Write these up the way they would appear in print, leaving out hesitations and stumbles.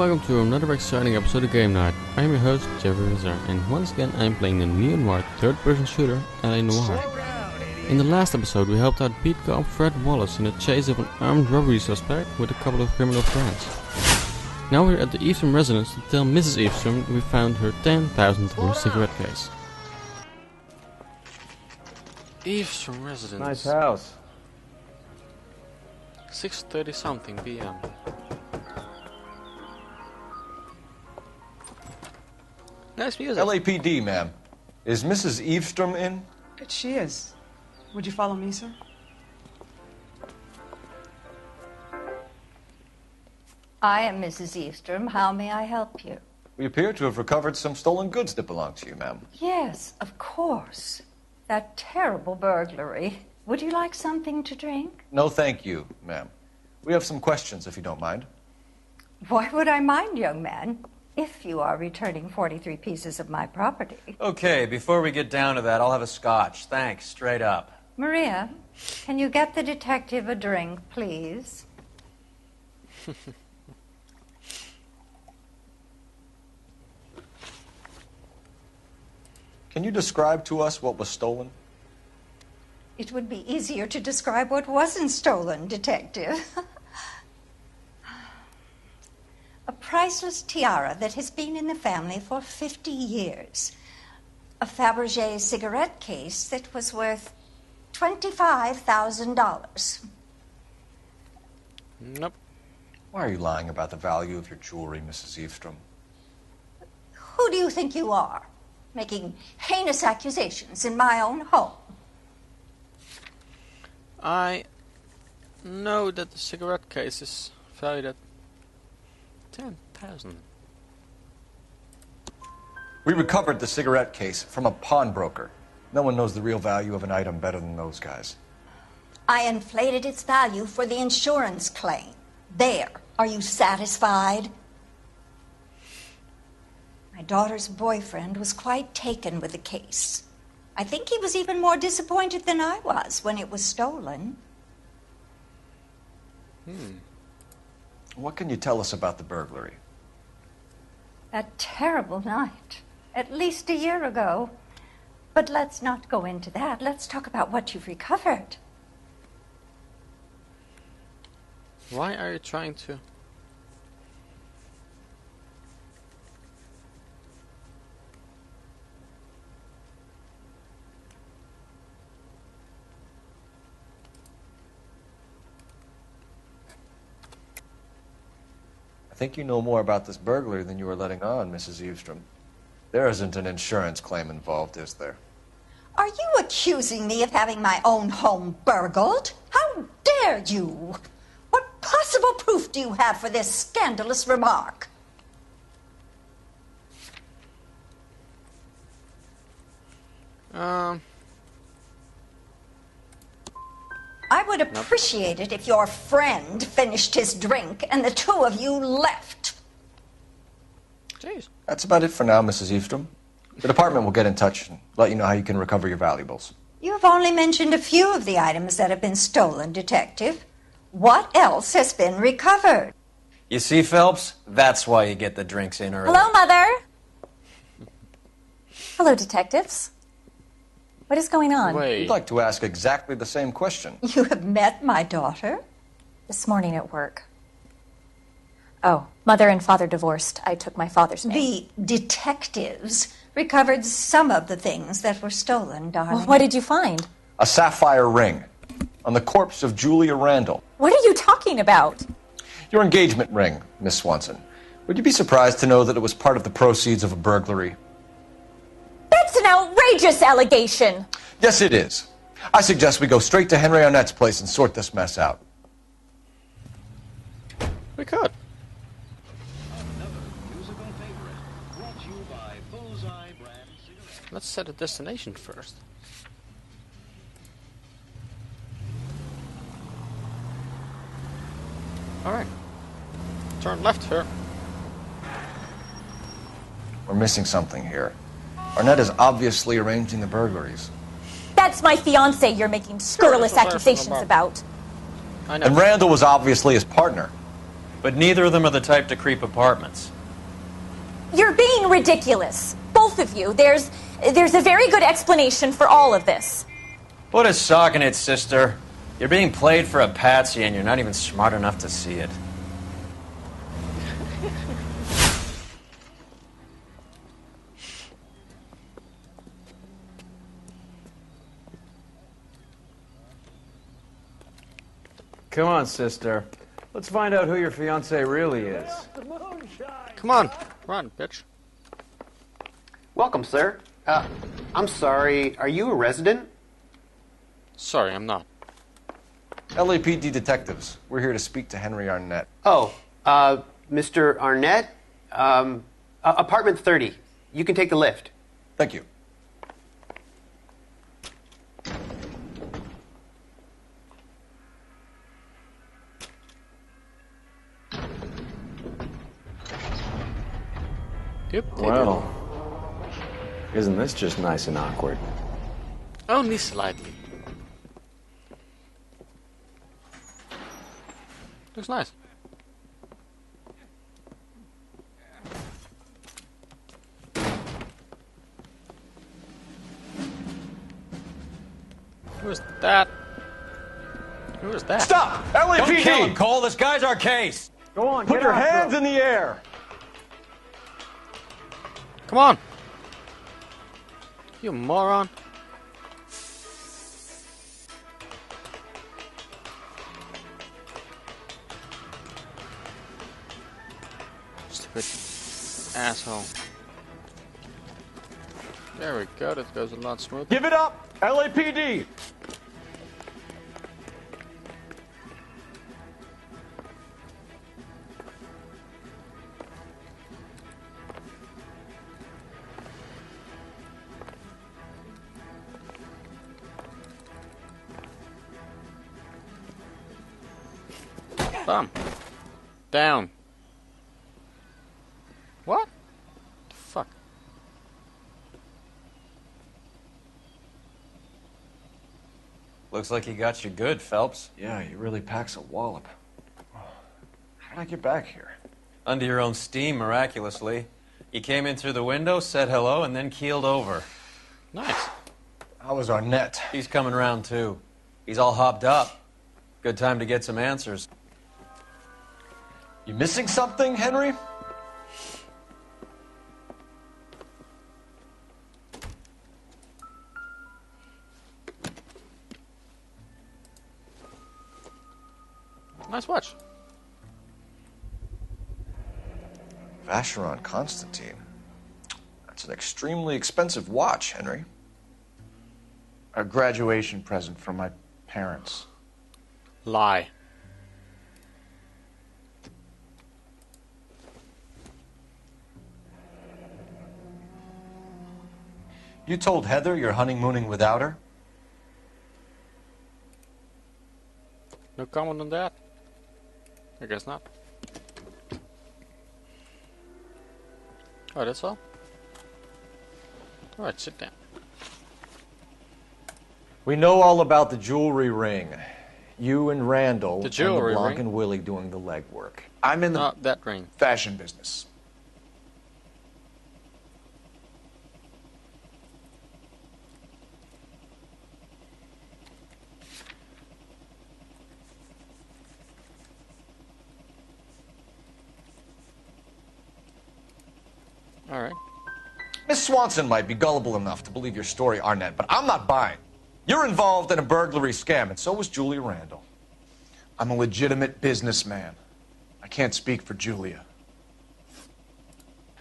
welcome to another exciting episode of Game Night. I am your host, Visser, and once again I am playing the neo-noir third-person shooter, LA Noire. In the last episode we helped out beat cop Fred Wallace in the chase of an armed robbery suspect with a couple of criminal friends. Now we're at the Evestrom residence to tell Mrs Evestrom we found her $10,000 cigarette case. Evestrom residence. Nice house. 6:30 something p.m. Nice music. LAPD, ma'am. Is Mrs. Evestrom in? She is. Would you follow me, sir? I am Mrs. Evestrom. How may I help you? We appear to have recovered some stolen goods that belong to you, ma'am. Yes, of course. That terrible burglary. Would you like something to drink? No, thank you, ma'am. We have some questions, if you don't mind. Why would I mind, young man, if you are returning 43 pieces of my property? Okay, before we get down to that, I'll have a scotch. Thanks, straight up. Maria, can you get the detective a drink, please? Can you describe to us what was stolen? It would be easier to describe what wasn't stolen, Detective. A priceless tiara that has been in the family for 50 years. A Fabergé cigarette case that was worth $25,000. Nope. Why are you lying about the value of your jewelry, Mrs. Evestrom? Who do you think you are, making heinous accusations in my own home? I know that the cigarette case is valued at 10,000. We recovered the cigarette case from a pawnbroker. No one knows the real value of an item better than those guys. I inflated its value for the insurance claim. There. Are you satisfied? My daughter's boyfriend was quite taken with the case. I think he was even more disappointed than I was when it was stolen. What can you tell us about the burglary? That terrible night. At least a year ago. But let's not go into that. Let's talk about what you've recovered. Why are you trying to... I think you know more about this burglary than you were letting on, Mrs. Evestrom. There isn't an insurance claim involved, is there? Are you accusing me of having my own home burgled? How dare you? What possible proof do you have for this scandalous remark? I would appreciate it if your friend finished his drink and the two of you left. Jeez. That's about it for now, Mrs. Evestrom. The department will get in touch and let you know how you can recover your valuables. You have only mentioned a few of the items that have been stolen, Detective. What else has been recovered? You see, Phelps? That's why you get the drinks in early. Hello, Mother. Hello, detectives. What is going on? Wait. We'd like to ask exactly the same question. You have met my daughter? This morning at work. Oh, Mother and Father divorced. I took my father's name. The detectives recovered some of the things that were stolen, darling. Well, what did you find? A sapphire ring on the corpse of Julia Randall. What are you talking about? Your engagement ring, Miss Swanson. Would you be surprised to know that it was part of the proceeds of a burglary? That's an outrageous allegation. Yes, it is. I suggest we go straight to Henry Arnett's place and sort this mess out. We could. Let's set a destination first. Alright. Turn left here. We're missing something here. Arnett is obviously arranging the burglaries. That's my fiance you're making scurrilous Sure, accusations about. I know. And Randall was obviously his partner. But neither of them are the type to creep apartments. You're being ridiculous. Both of you. There's a very good explanation for all of this. Put a sock in it, sister. You're being played for a patsy and you're not even smart enough to see it. Come on, sister. Let's find out who your fiancé really is. Come on, run, bitch. Welcome, sir. I'm sorry, are you a resident? Sorry, I'm not. LAPD detectives. We're here to speak to Henry Arnett. Oh, Mr. Arnett? Apartment 30. You can take the lift. Thank you. Yep. Well, isn't this just nice and awkward? Only slightly. Looks nice. Who is that? Who is that? Stop! Don't kill him, LAPD! Cole. This guy's our case. Go on, Put your hands in the air. Come on! You moron. Stupid asshole. There we go, that goes a lot smoother. Give it up, LAPD. Bum. Down. What? The fuck? Looks like he got you good, Phelps. Yeah, he really packs a wallop. How did I get back here? Under your own steam, miraculously. You came in through the window, said hello, and then keeled over. Nice. How was Arnett? He's coming round, too. He's all hopped up. Good time to get some answers. You missing something, Henry? Nice watch. Vacheron Constantine. That's an extremely expensive watch, Henry. A graduation present from my parents. Lie. You told Heather you're honeymooning without her? No comment on that? I guess not. Oh, that's all? Alright, sit down. We know all about the jewelry ring. You and Randall The jewelry and LeBlanc ring? and Willie doing the legwork. I'm in the Not that ring. fashion business. Alright. Miss Swanson might be gullible enough to believe your story, Arnett, but I'm not buying. You're involved in a burglary scam, and so was Julia Randall. I'm a legitimate businessman. I can't speak for Julia.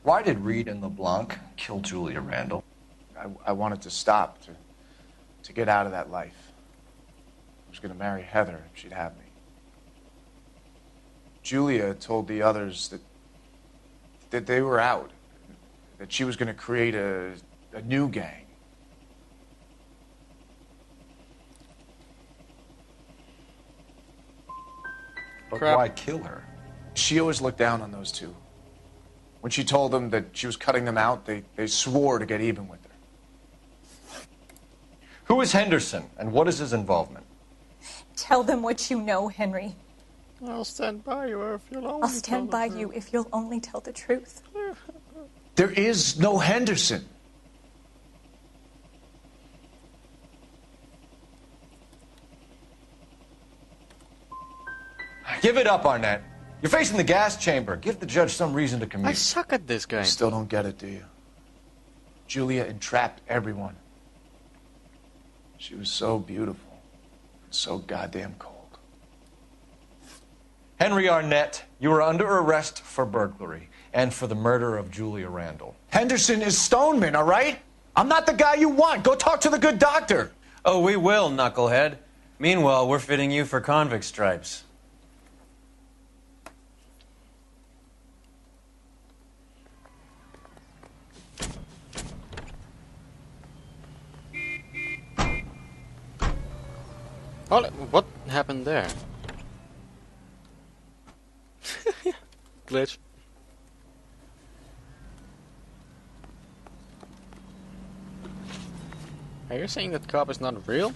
Why did Reed and LeBlanc kill Julia Randall? I wanted to stop, to get out of that life. I was going to marry Heather if she'd have me. Julia told the others that they were out, that she was going to create a new gang. But Crap. why kill her? She always looked down on those two. When she told them that she was cutting them out, they swore to get even with her. Who is Henderson, and what is his involvement? Tell them what you know, Henry. I'll stand by you if you'll only I'll stand by you if you'll only tell the truth. There is no Henderson. Give it up, Arnett. You're facing the gas chamber. Give the judge some reason to commute. I suck at this game. You still don't get it, do you? Julia entrapped everyone. She was so beautiful, so goddamn cold. Henry Arnett, you are under arrest for burglary and for the murder of Julia Randall. Henderson is Stoneman, all right? I'm not the guy you want. Go talk to the good doctor. Oh, we will, knucklehead. Meanwhile, we're fitting you for convict stripes. Oh, what happened there? Glitch. Are you saying that cop is not real?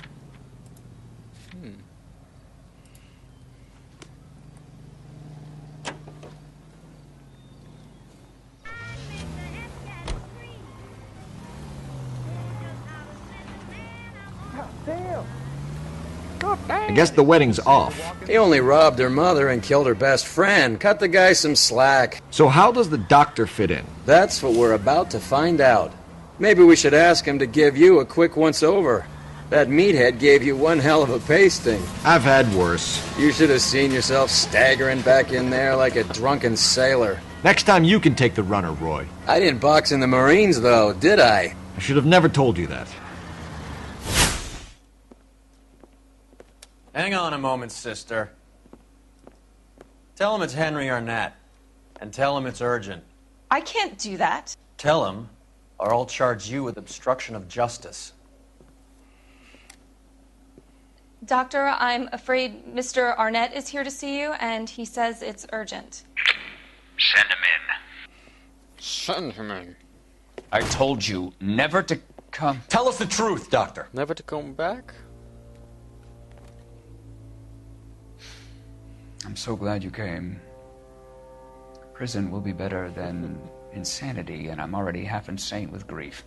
I guess the wedding's off. He only robbed her mother and killed her best friend. Cut the guy some slack. So how does the doctor fit in? That's what we're about to find out. Maybe we should ask him to give you a quick once-over. That meathead gave you one hell of a pasting. I've had worse. You should have seen yourself staggering back in there like a drunken sailor. Next time you can take the runner, Roy. I didn't box in the Marines, though, did I? I should have never told you that. Hang on a moment, sister. Tell him it's Henry Arnett. And tell him it's urgent. I can't do that. Tell him, or I'll charge you with obstruction of justice. Doctor, I'm afraid Mr. Arnett is here to see you, and he says it's urgent. Send him in. Send him in. I told you never to come. Tell us the truth, Doctor. Never to come back? I'm so glad you came. Prison will be better than insanity, and I'm already half insane with grief.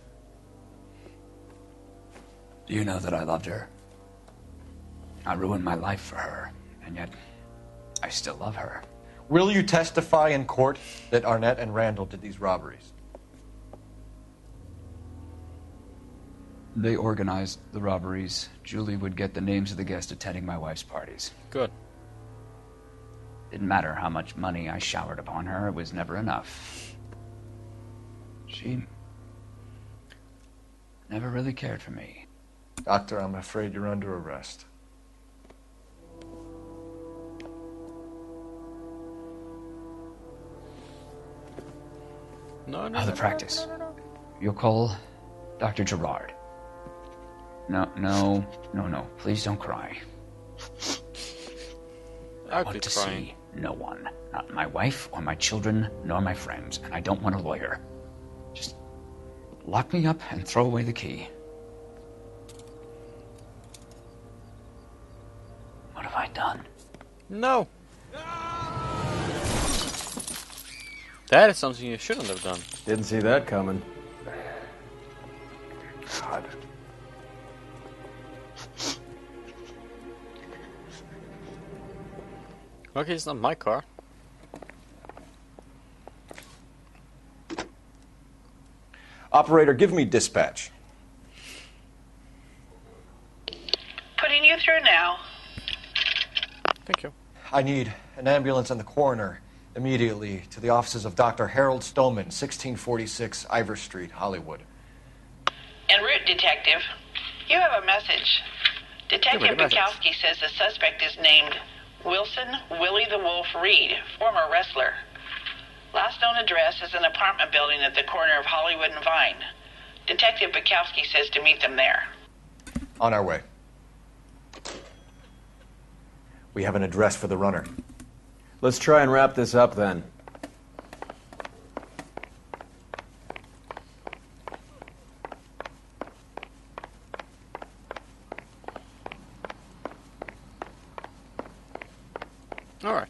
Do you know that I loved her? I ruined my life for her, and yet I still love her. Will you testify in court that Arnett and Randall did these robberies? They organized the robberies. Julie would get the names of the guests attending my wife's parties. Good. Didn't matter how much money I showered upon her, it was never enough. She never really cared for me. Doctor, I'm afraid you're under arrest. No, How the practice? You'll call Dr. Gerard. No. Please don't cry. I want to see no one. Not my wife or my children, nor my friends. And I don't want a lawyer. Just lock me up and throw away the key. What have I done? No. That is something you shouldn't have done. Didn't see that coming. God. Okay, it's not my car. Operator, give me dispatch. Putting you through now. Thank you. I need an ambulance and the coroner immediately to the offices of Dr. Harold Stoneman, 1646 Ivor Street, Hollywood. En route, Detective. You have a message. Detective Bukowski says the suspect is named Wilson Willie the Wolf Reed, former wrestler. Last known address is an apartment building at the corner of Hollywood and Vine. Detective Bukowski says to meet them there. On our way. We have an address for the runner. Let's try and wrap this up then. Alright.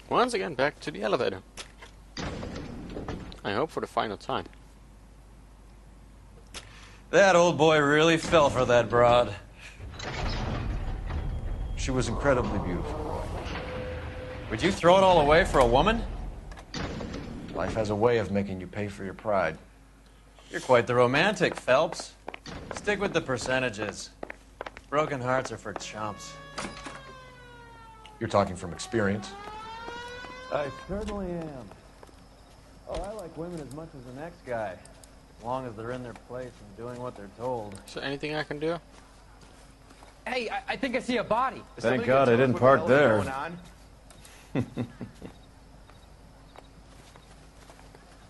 Once again, back to the elevator. I hope for the final time. That old boy really fell for that broad. She was incredibly beautiful, Roy. Would you throw it all away for a woman? Life has a way of making you pay for your pride. You're quite the romantic, Phelps. Stick with the percentages. Broken hearts are for chumps. You're talking from experience. I certainly am. Oh, I like women as much as the next guy. As long as they're in their place and doing what they're told. Is there anything I can do? Hey, I think I see a body. Thank God I didn't park there.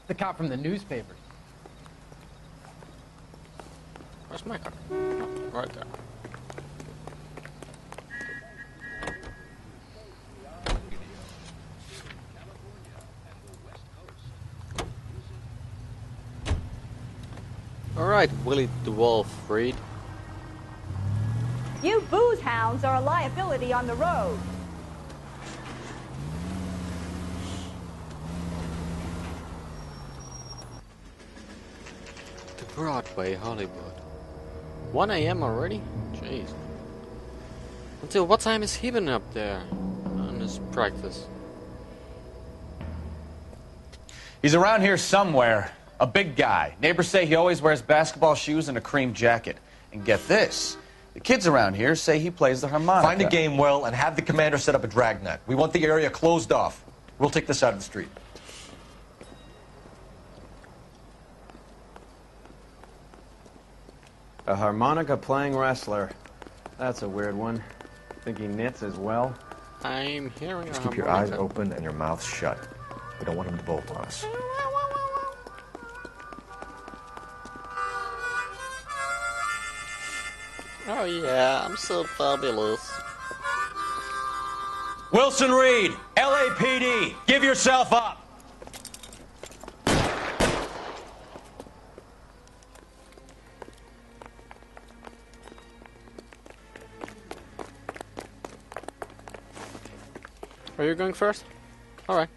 The cop from the newspaper. Where's my car? Oh, right there. Alright, Willie the Wolf, Reed. You booze hounds are a liability on the road. To Broadway, Hollywood. 1 AM already? Jeez. Until what time is he been up there on this practice? He's around here somewhere. A big guy. Neighbors say he always wears basketball shoes and a cream jacket. And get this, the kids around here say he plays the harmonica. Find a game well and have the commander set up a dragnet. We want the area closed off. We'll take this out of the street. A harmonica playing wrestler. That's a weird one. Think he knits as well? I'm hearing Just a keep your harmonica. eyes open and your mouth shut. We don't want him to bolt on us. Oh yeah, I'm so fabulous. Wilson Reed, LAPD, give yourself up. Are you going first? Alright.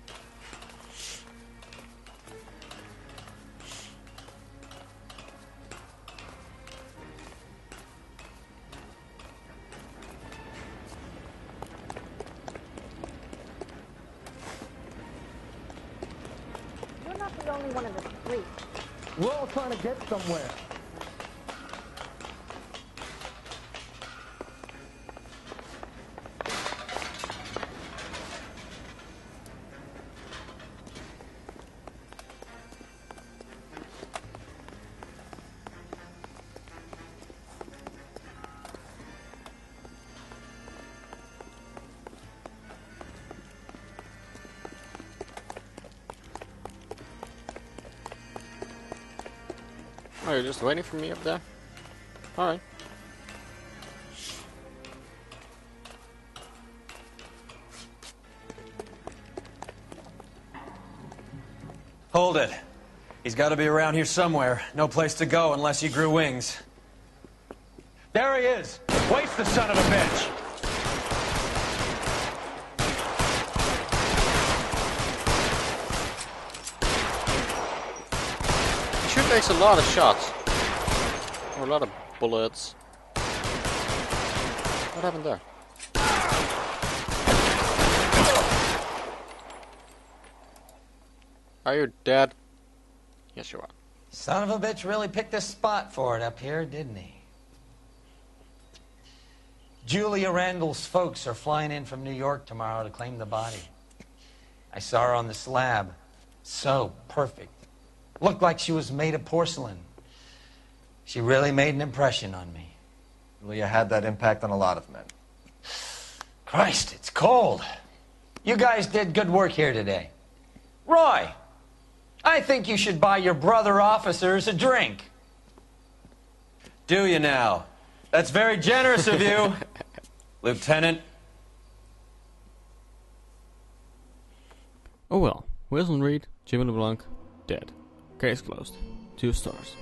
You're not the only one in the street. We're all trying to get somewhere. Oh, you're just waiting for me up there? Alright. Hold it. He's got to be around here somewhere. No place to go unless he grew wings. There he is. Waste the son of a bitch. He sure takes a lot of shots. Or a lot of bullets. What happened there? Are you dead? Yes, you are. Son of a bitch really picked a spot for it up here, didn't he? Julia Randall's folks are flying in from New York tomorrow to claim the body. I saw her on the slab. So perfect. Looked like she was made of porcelain. She really made an impression on me. Julia had that impact on a lot of men. Christ, it's cold. You guys did good work here today. Roy, I think you should buy your brother officers a drink. Do you now? That's very generous of you, Lieutenant. Oh well. Wilson Reed, Jimmy LeBlanc, dead. Case closed. 2 stars.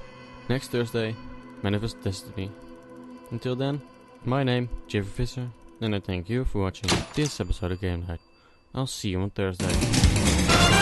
Next Thursday, Manifest Destiny. Until then, my name, Visser, and I thank you for watching this episode of Game Night. I'll see you on Thursday.